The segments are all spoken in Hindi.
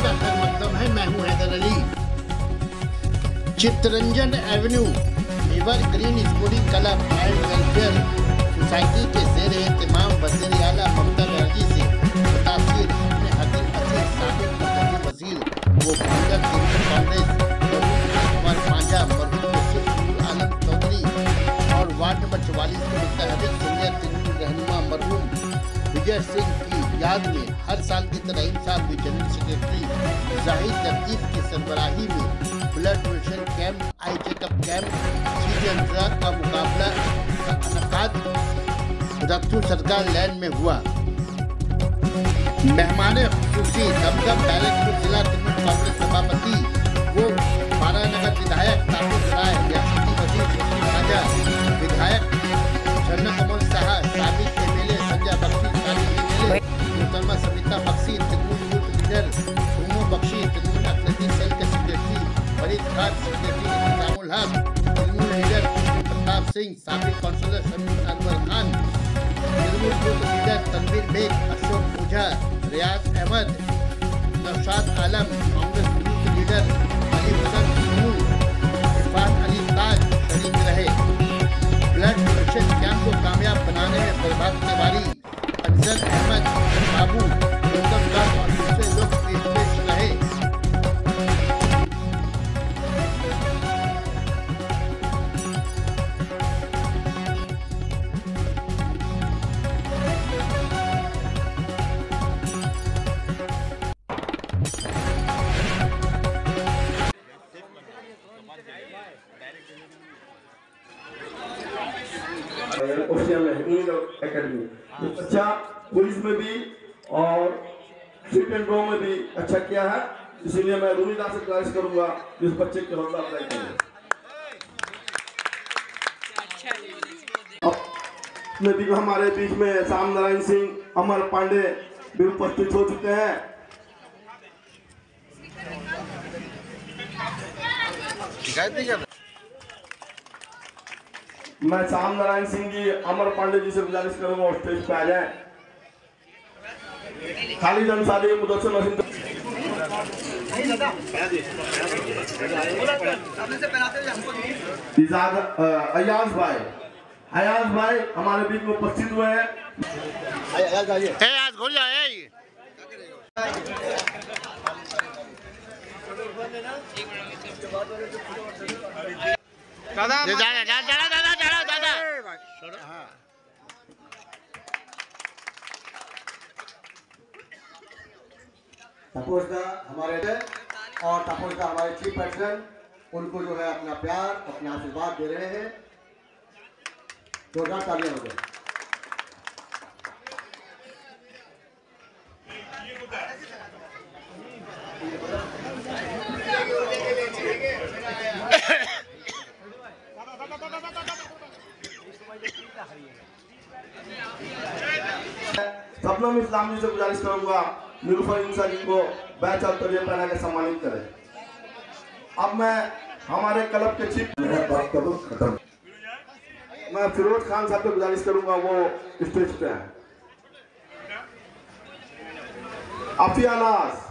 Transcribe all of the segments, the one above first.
का खैर मकदम है। मैं हूं Haider Ali. Chittaranjan Avenue Ever Green Sporting Club and Welfare Society के जेर एहतमाम वज़ीर आला ममता बनर्जी से मुतासिर अपने हकीम अजीज साबिक मरकजी वजीर वो भाजपा कांग्रेस कुमार पांजा मरहूम आलम चौधरी और वार्ड नंबर 44 के मुतहरिक सीनियर तृणमूल रहनुमा मरहूम विजय सिंह की याद में हर साल की तरह इन साल भी जनरल सेक्रेटरी जाहिद लतीफ की सरबराही में blood donation camp, eye checkup camp, season का मुकाबला का इनेकाद रक्तू सरकार लैंड में हुआ। मेहमान खुसूसी दमदम डायरेक्टर जिला तृणमूल कांग्रेस सभापति वो बारानगर विधायक तापुर राय, रियासती वजीर राजा विधायक झरना कमल शाह, साबिक एमएलए संजय बख्शी, मोहतरमा Savita Bakshi, Trinamool youth leader Umo Bakshi, Trinamool athletic cell के secretary Farid Khan, secretary Nizamul Haq, Trinamool leader Pratap Singh, साबिक councillor Shamim Anwar Khan, Trinamool youth leader Tanveer Baig, Ashok Ojha, Riyaz Ahmad, Naushad Alam, Congress youth leader Ali Hussain Noor, Irfan Ali Taj शरीक रहे। ब्लड डोनेशन कैंप को कामयाब बनाने में प्रभात तिवारी, अफजल अहमद, बाबू, गौतम दास और दूसरे लोग पेश रहे। एकेडमी अच्छा पुलिस में भी और स्ट्रीट एंड ड्रॉ में भी अच्छा किया है, इसीलिए मैं रूनीदा से गुजारिश करूंगा इस बच्चे के हौसला अफजाई करें। में भी हमारे बीच में श्याम नारायण सिंह, अमर पांडे भी उपस्थित हो चुके हैं। मैं श्याम नारायण सिंह जी, अमर पांडे जी से गुजारिश करूंगा और स्टेज पे आ जाएं। खालिद अंसारी, मुदस्सिर नसीम, अयाज भाई हमारे बीच में उपस्थित हुए हैं। दादा तपोजदा हमारे और तपोजदा हमारे चीफ पैटर्न, उनको जो है अपना प्यार, अपना आशीर्वाद दे रहे हैं। जोरदार तालियां हो गई। सपनम इस्लाम जी से गुजारिश करूंगा नीलूफर इंसा जी को बैच और तलिया पहना के सम्मानित करें। अब मैं हमारे क्लब के चीफ खत्म मैं फिरोज खान साहब को गुजारिश करूंगा वो स्टेज पे हैं। अफियानास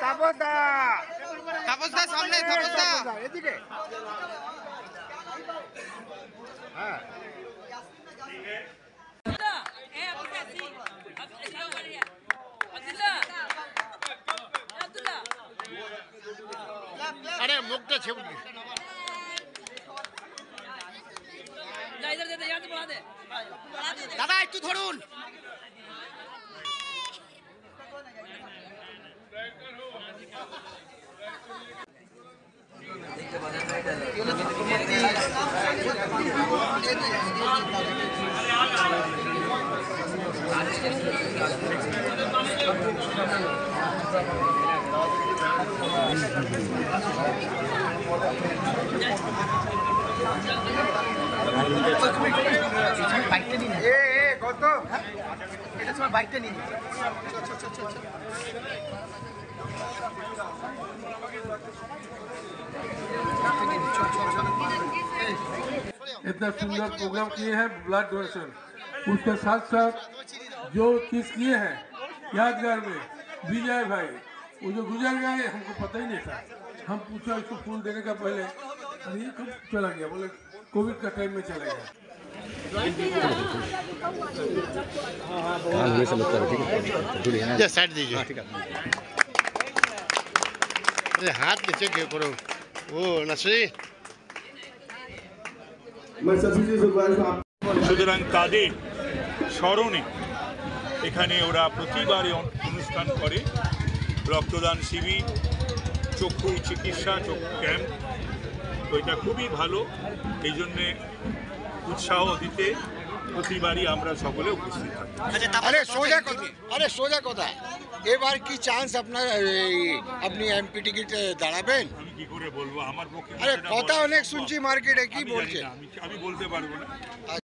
तापोदा सामने तापोदा এদিকে हां अरे मुक्त छे इधर दे यार बुला दे दादा একটু ধরুন বাইকটা নিন এ কত এটা সময় বাইকটা নিন চল इतना सुंदर प्रोग्राम किए हैं ब्लड डोनेशन, उसके साथ साथ जो चीज किए हैं यादगार में विजय भाई वो जो गुजर गए हमको पता ही नहीं था। हम पूछा इसको फूल देने का पहले ये कब चला गया, बोले कोविड का टाइम में चला गया। साइड दीजिए, हाथ नीचे क्यों करो वो नसरी। मैं सभी से गुजारिश সুতরাং তাদের স্মরণে এখানে ওরা প্রতিবারে অনুষ্ঠান করে রক্তদান শিবির, চক্ষু চিকিৎসা, চক্ষু ক্যাম্প। তো এটা খুবই ভালো, এই জন্যে উৎসাহ দিতে প্রতিবারই আমরা সকলে উপস্থিত থাকি। আরে সোজা কথা এবার কি চান্স আপনার আপনি এমপি টিকিট দাঁড়াবেন? আমি কি করে বলবো, আমার পক্ষে আরে কথা অনেক শুনছি মার্কেটে, কি আমি জানি বলছে? না, আমি বলতে পারবো না।